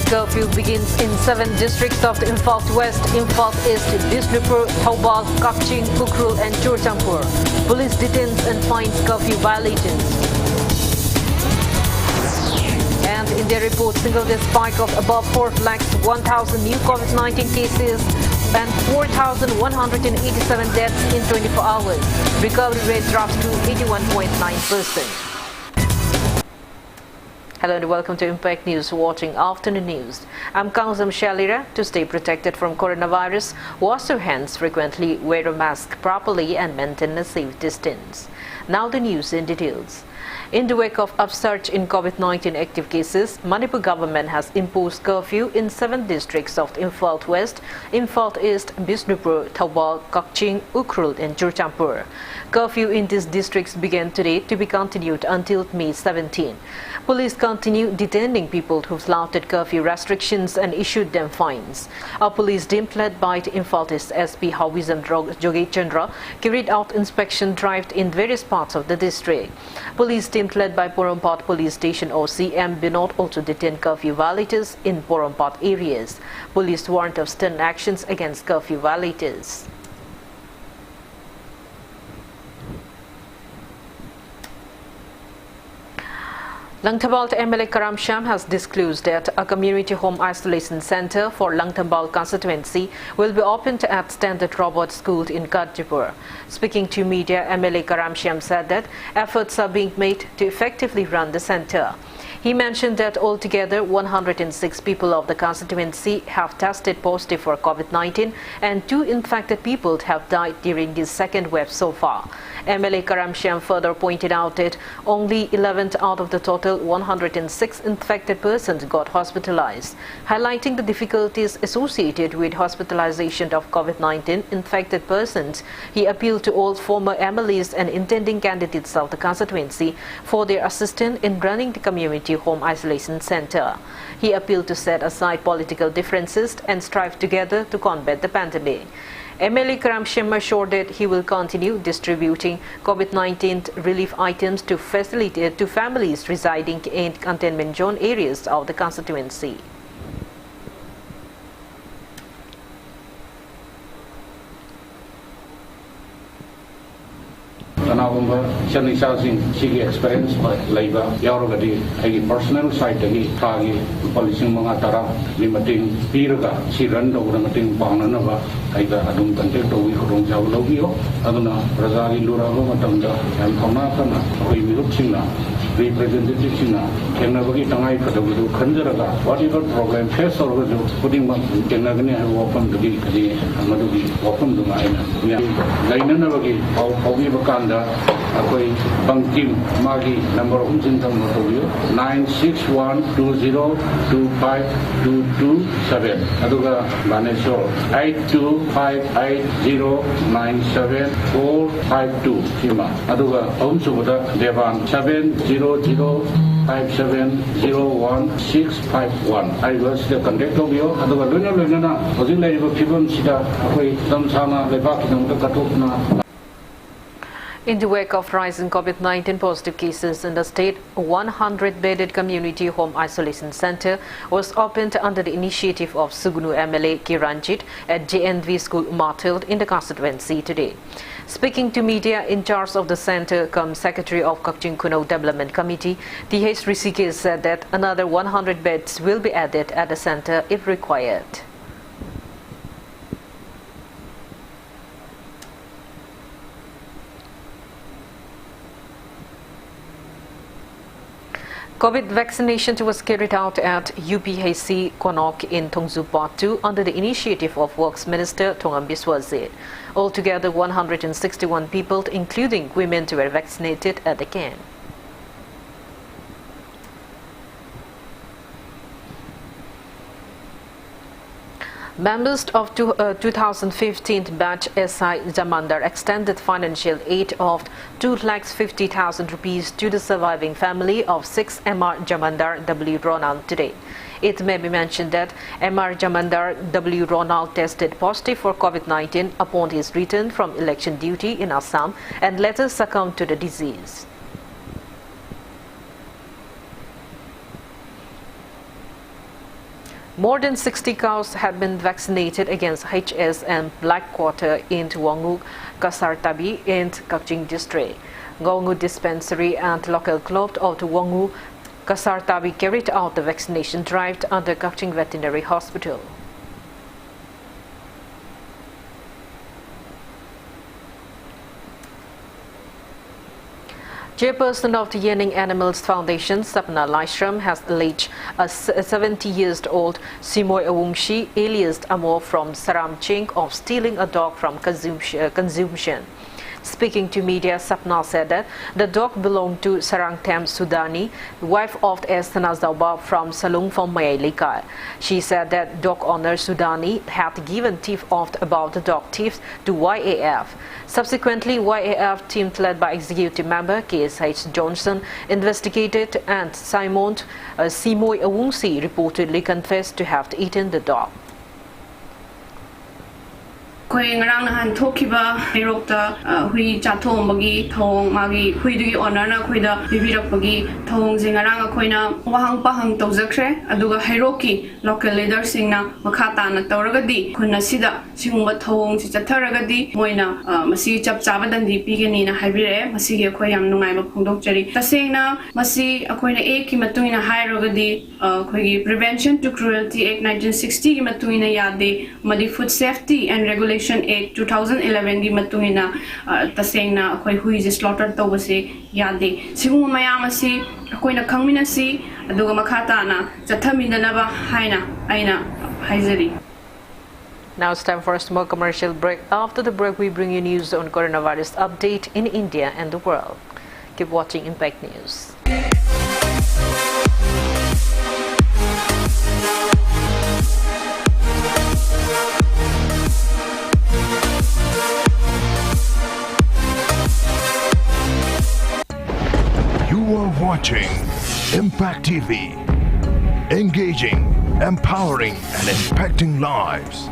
curfew begins in 7 districts of the Imphal West, Imphal East, Bishnupur, Thoubal, Kakching, Ukhrul and Churchampur. Police detains and fines curfew violators. And in their report, single-day spike of above 4,01,000 new COVID-19 cases and 4,187 deaths in 24 hours. Recovery rate drops to 81.9%. Hello and welcome to Impact News, watching Afternoon News. I'm KANGUJAM SHELLYRA. To stay protected from coronavirus, wash your hands frequently, wear a mask properly and maintain a safe distance. Now the news in details. In the wake of upsurge in COVID-19 active cases, Manipur government has imposed curfew in 7 districts of Imphal West, Imphal East, Bishnupur, Thoubal, Kakching, Ukhrul and Churchampur. Curfew in these districts began today to be continued until May 17. Police continue detaining people who flouted curfew restrictions and issued them fines. A police team led by the Imphal East SP Hawizam Jogi Chandra carried out inspection drives in various parts of the district. Police team led by Porompat Police Station OC M. Binod also detained curfew violators in Porompat areas. Police warned of stern actions against curfew violators. Langthambal MLA KANGUJAM has disclosed that a community home isolation center for Langthambal constituency will be opened at Standard Robert School in Gajipur. Speaking to media, MLA KANGUJAM said that efforts are being made to effectively run the center. He mentioned that altogether 106 people of the constituency have tested positive for COVID-19 and 2 infected people have died during this second wave so far. MLA KANGUJAM further pointed out that only 11 out of the total 106 infected persons got hospitalized. Highlighting the difficulties associated with hospitalization of COVID-19 infected persons, he appealed to all former MLAs and intending candidates of the constituency for their assistance in running the community home isolation center. He appealed to set aside political differences and strive together to combat the pandemic. MLA KANGUJAM assured that he will continue distributing COVID-19 relief items to facilitate to families residing in containment zone areas of the constituency. experience labor yauragadi ai personal side agi thagi policing mga tara limating piraga si run do mating paunana ba ai ga adum contact to wi khorong jaw logio aduna rajali lura go matamda am thona kana oi mirup singna representative singna kenna bagi tangai khadabu khanjaraga whatever problem face or go putting ma kenna gani have open to be kadi amadu bi open do aina ya lainana bagi au bi bakanda akoi bangkim magi number of jintam motovio 9612025227 aduga banesho 8258097452 sima aduga homsubuda devan 7005701651 I was the contact of you aduga luna hojik laiba phibam sida akoi samsana lebak namda katopna. In the wake of rising COVID-19 positive cases in the state, 100-bedded community home isolation center was opened under the initiative of Sugnu MLA Kiranjit at JNV School Martild in the constituency today. Speaking to media, in charge of the center comes Secretary of Kakching Kuno Development Committee, T.H. Rishikesh said that another 100 beds will be added at the center if required. COVID vaccination was carried out at UPHC Konok in Tongzu Part 2 under the initiative of Works Minister Thongam Biswazit. Altogether, 161 people, including women, were vaccinated at the camp. Members of 2015 batch SI Jamandar extended financial aid of 2,50,000 rupees to the surviving family of 6 MR Jamandar W. Ronald today. It may be mentioned that MR Jamandar W. Ronald tested positive for COVID-19 upon his return from election duty in Assam and later succumbed to the disease. More than 60 cows have been vaccinated against HS and black quarter in Wongu, Kasartabi and Kakjing district. Wongu Dispensary and local club of Wongu, Kasartabi carried out the vaccination drive under Kakjing Veterinary Hospital. Chairperson of the Yening Animals Foundation, Sapna Laishram, has alleged a 70-year-old Simoy Awungshi, alias Amor from Saramching, of stealing a dog from consumption. Speaking to media, Sapna said that the dog belonged to Sarangtem Sudani, wife of Estana Zauba from Salung from Mayalika. She said that dog owner Sudani had given tip off about the dog thieves to YAF. Subsequently, YAF team led by executive member KSH Johnson investigated, and Simon Simoy Awungsi reportedly confessed to have eaten the dog. Koi ngarang nahan thokiba herokta hui chathong bagi thong magi hui dugi honor na koi da bibirak bagi thong jingarang koi na wahang pahang tawjakre aduga heroki local leaders singna makata na tawragadi khunna sida singumba thong chi chatharagadi moina masi chap chaba dandi pigeni na haibire masi ge koi yam nungai ba phongdokchari tasengna masi akoina ek ki matungina hairogadi koi gi Prevention to Cruelty Act 1960 ki matungina yade madi Food Safety and Regulation Act 2011 gi matungina tasengna akoi hui je slaughter tawase yade sigu mayam asi akoina khangminasi aduga makhata na chathamindanaba haina aina haizari. Now it's time for a small commercial break. After the break, we bring you news on coronavirus update in India and the world. Keep watching Impact News. You are watching Impact TV. Engaging, empowering, and impacting lives.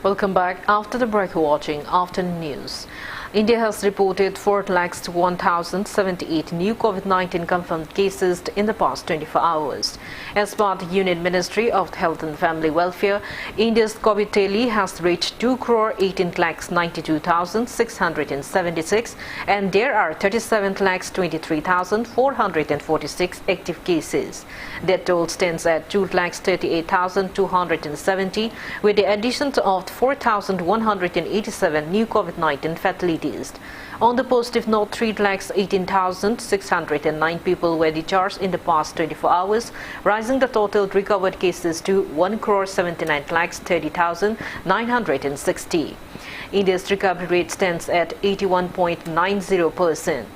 Welcome back. After the break, watching Afternoon News. India has reported 4,01,078 new COVID-19 confirmed cases in the past 24 hours. As per the Union Ministry of Health and Family Welfare, India's COVID tally has reached 2,18,92,676, and there are 37,23,446 active cases. That total stands at 2,38,270, with the addition of 4,187 new COVID-19 fatalities. On the positive note, 3,18,609 people were discharged in the past 24 hours, rising the total recovered cases to 1,79,30,960. India's recovery rate stands at 81.90%.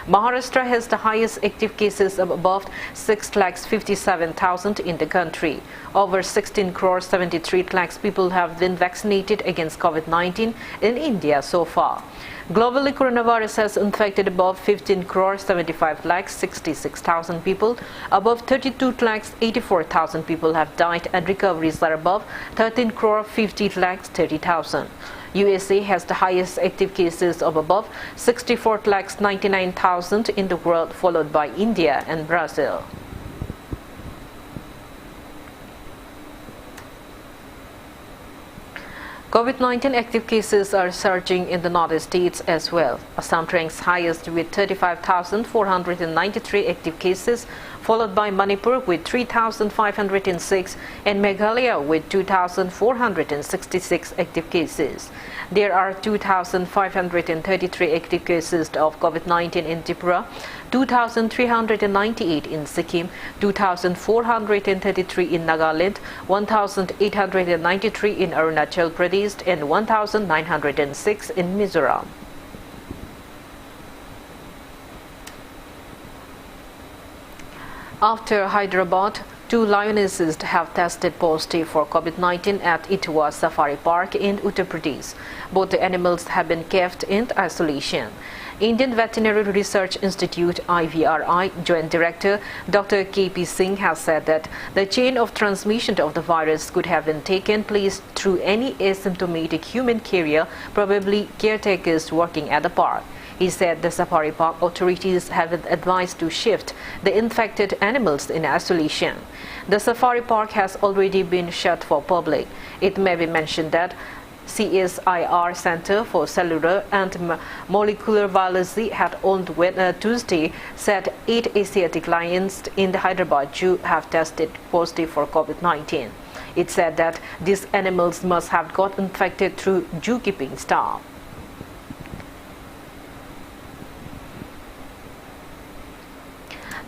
Maharashtra has the highest active cases of above 6,57,000 in the country. Over 16,73 lakhs people have been vaccinated against COVID-19 in India so far. Globally, coronavirus has infected above 15,75,66,000 people. Above 32,84,000 people have died, and recoveries are above 13,50,30,000. USA has the highest active cases of above 64,99,000 in the world, followed by India and Brazil. COVID-19 active cases are surging in the northern states as well. Assam ranks highest with 35,493 active cases, followed by Manipur with 3,506 and Meghalaya with 2,466 active cases. There are 2,533 active cases of COVID-19 in Tripura, 2,398 in Sikkim, 2,433 in Nagaland, 1,893 in Arunachal Pradesh, and 1,906 in Mizoram. After Hyderabad, 2 lionesses have tested positive for COVID-19 at Itwa Safari Park in Uttar Pradesh. Both the animals have been kept in isolation. Indian Veterinary Research Institute (IVRI) Joint Director Dr. K.P. Singh has said that the chain of transmission of the virus could have been taken place through any asymptomatic human carrier, probably caretakers working at the park. He said the safari park authorities have advised to shift the infected animals in isolation. The safari park has already been shut for public. It may be mentioned that CSIR Center for Cellular and Molecular Biology had on Tuesday said 8 Asiatic lions in the Hyderabad Zoo have tested positive for COVID-19. It said that these animals must have got infected through zookeeping staff.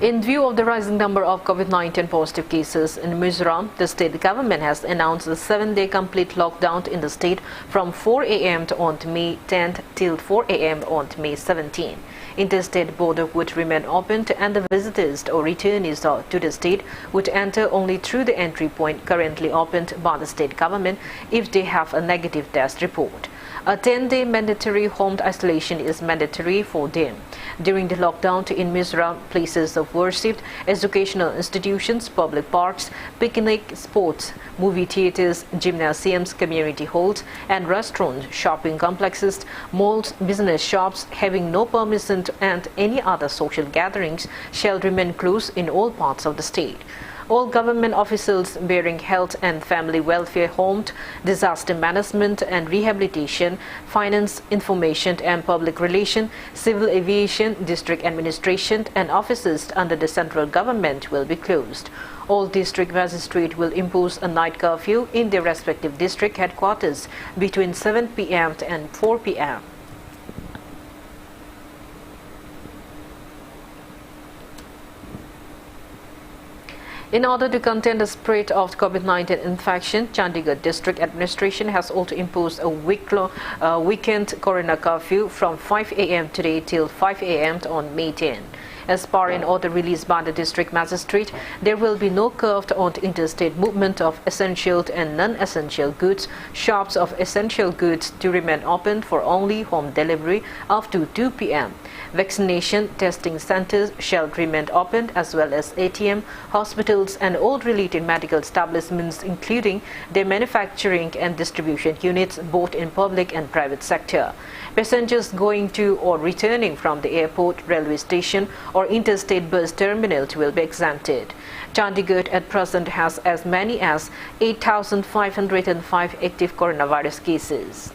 In view of the rising number of COVID-19 positive cases in Mizoram, the state government has announced a 7-day complete lockdown in the state from 4 a.m. on May 10th till 4 a.m. on May 17th. Interstate border would remain open and the visitors or returnees to the state would enter only through the entry point currently opened by the state government if they have a negative test report. A 10-day mandatory home isolation is mandatory for them. During the lockdown in Mizoram, places of worship, educational institutions, public parks, picnic spots, movie theaters, gymnasiums, community halls and restaurants, shopping complexes, malls, business shops having no permission and any other social gatherings shall remain closed in all parts of the state. All government officials bearing health and family welfare, home, disaster management and rehabilitation, finance, information and public relation, civil aviation, district administration and offices under the central government will be closed. All district magistrates will impose a night curfew in their respective district headquarters between 7 p.m. and 4 p.m. In order to contain the spread of COVID-19 infection, Chandigarh District Administration has also imposed a weekend corona curfew from 5 a.m. today till 5 a.m. on May 10. As per an order released by the district magistrate, there will be no curve on interstate movement of essential and non-essential goods. Shops of essential goods to remain open for only home delivery up to 2 p.m. Vaccination testing centers shall remain open as well as ATM, hospitals and all related medical establishments including their manufacturing and distribution units both in public and private sector. Passengers going to or returning from the airport, railway station or interstate bus terminal will be exempted. Chandigarh at present has as many as 8,505 active coronavirus cases.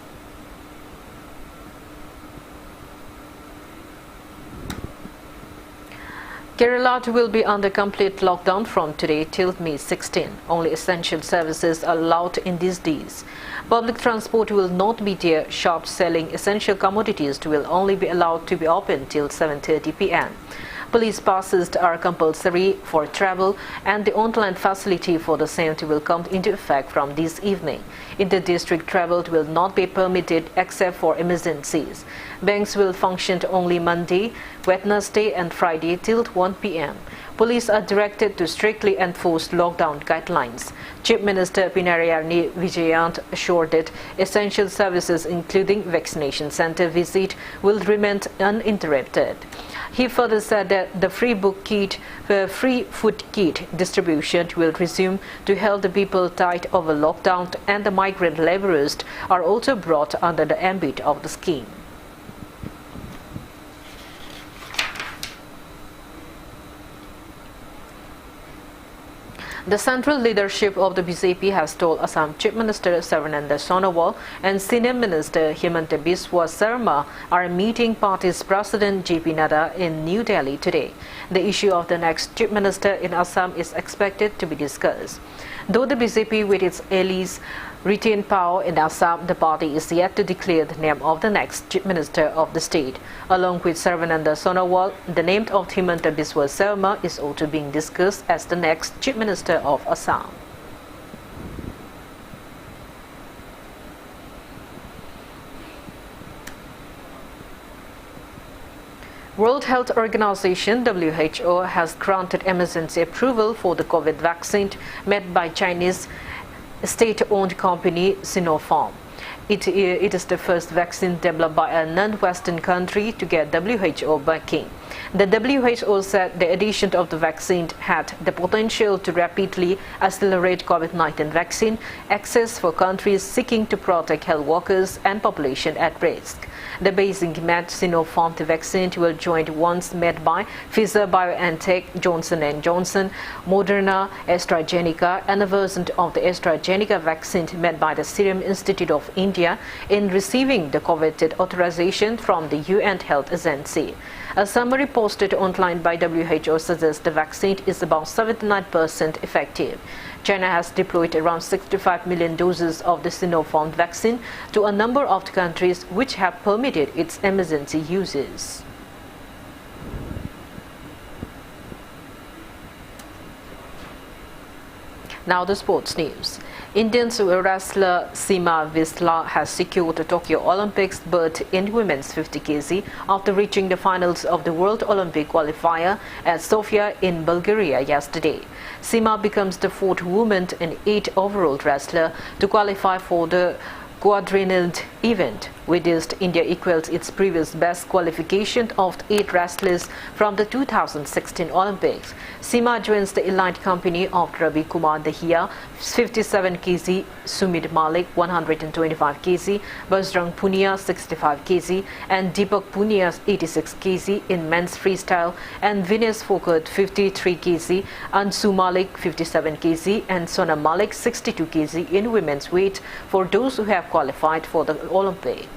Kerala will be under complete lockdown from today till May 16. Only essential services are allowed in these days. Public transport will not be there. Shops selling essential commodities will only be allowed to be open till 7:30 p.m. Police passes are compulsory for travel and the online facility for the same will come into effect from this evening. Inter-district travel will not be permitted except for emergencies. Banks will function only Monday, Wednesday and Friday till 1 p.m. Police are directed to strictly enforce lockdown guidelines. Chief Minister Pinarayani Vijayant assured that essential services including vaccination center visit will remain uninterrupted. He further said that the free food kit distribution will resume to help the people tied over lockdown and the migrant laborers are also brought under the ambit of the scheme. The central leadership of the BJP has told Assam Chief Minister Sarvananda Sonowal and Senior Minister Himanta Biswa Sarma are meeting party's President JP Nadda in New Delhi today. The issue of the next Chief Minister in Assam is expected to be discussed. Though the BJP with its allies retain power in Assam, the party is yet to declare the name of the next Chief Minister of the state. Along with Sarvananda Sonowal, the name of Himanta Biswa Sarma is also being discussed as the next Chief Minister of Assam. World Health Organization (WHO) has granted emergency approval for the COVID vaccine made by Chinese state-owned company Sinopharm. It is the first vaccine developed by a non-Western country to get WHO backing. The WHO said the addition of the vaccine had the potential to rapidly accelerate COVID-19 vaccine access for countries seeking to protect health workers and population at risk. The Beijing-made Sinopharm vaccine will join ones made by Pfizer-BioNTech, Johnson & Johnson, Moderna, AstraZeneca, and a version of the AstraZeneca vaccine made by the Serum Institute of India in receiving the coveted authorization from the UN Health Agency. A summary posted online by WHO suggests the vaccine is about 79% effective. China has deployed around 65 million doses of the Sinopharm vaccine to a number of countries which have permitted its emergency uses. Now the sports news. Indian wrestler Seema Visla has secured the Tokyo Olympics berth in women's 50 kg after reaching the finals of the World Olympic qualifier at Sofia in Bulgaria yesterday. Seema becomes the fourth woman and eighth overall wrestler to qualify for the quadrennial event. With this, India equals its previous best qualification of 8 wrestlers from the 2016 Olympics. Seema joins the elite company of Ravi Kumar Dahiya, 57 kg, Sumit Malik, 125 kg, Bajrang Punia, 65 kg, and Deepak Punia, 86 kg in men's freestyle, and Vinesh Phogart, 53 kg, Ansu Malik, 57 kg, and Sonam Malik, 62 kg in women's weight for those who have qualified for the Olympics.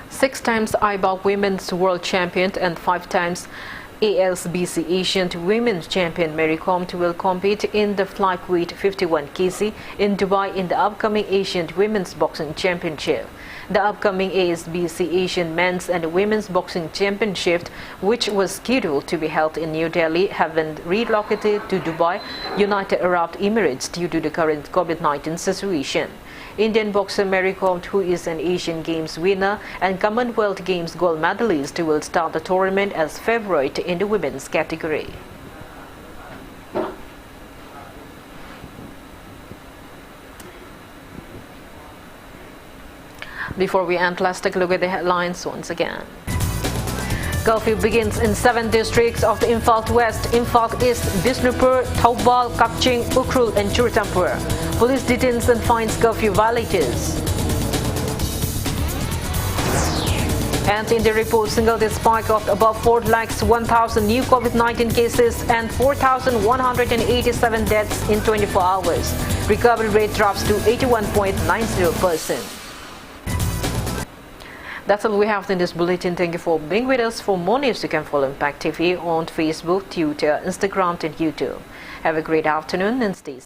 Six times IBOC Women's World Champion and 5 times ASBC Asian Women's Champion Mary Kom will compete in the flyweight 51 kg in Dubai in the upcoming Asian Women's Boxing Championship. The upcoming ASBC Asian Men's and Women's Boxing Championship, which was scheduled to be held in New Delhi, have been relocated to Dubai, United Arab Emirates due to the current COVID-19 situation. Indian boxer Mary Kom, who is an Asian Games winner and Commonwealth Games gold medalist, will start the tournament as favorite in the women's category. Before we end, let's take a look at the headlines once again. Curfew begins in 7 districts of the Imphal West, Imphal East, Bishnupur, Thoubal, Kakching, Ukhrul and Churachandpur. Police detains and fines curfew violators. And in the report, single-day spike of above 4,01,000 new COVID-19 cases and 4,187 deaths in 24 hours. Recovery rate drops to 81.90%. That's all we have in this bulletin. Thank you for being with us. For more news, you can follow Impact TV on Facebook, Twitter, Instagram and YouTube. Have a great afternoon and stay safe.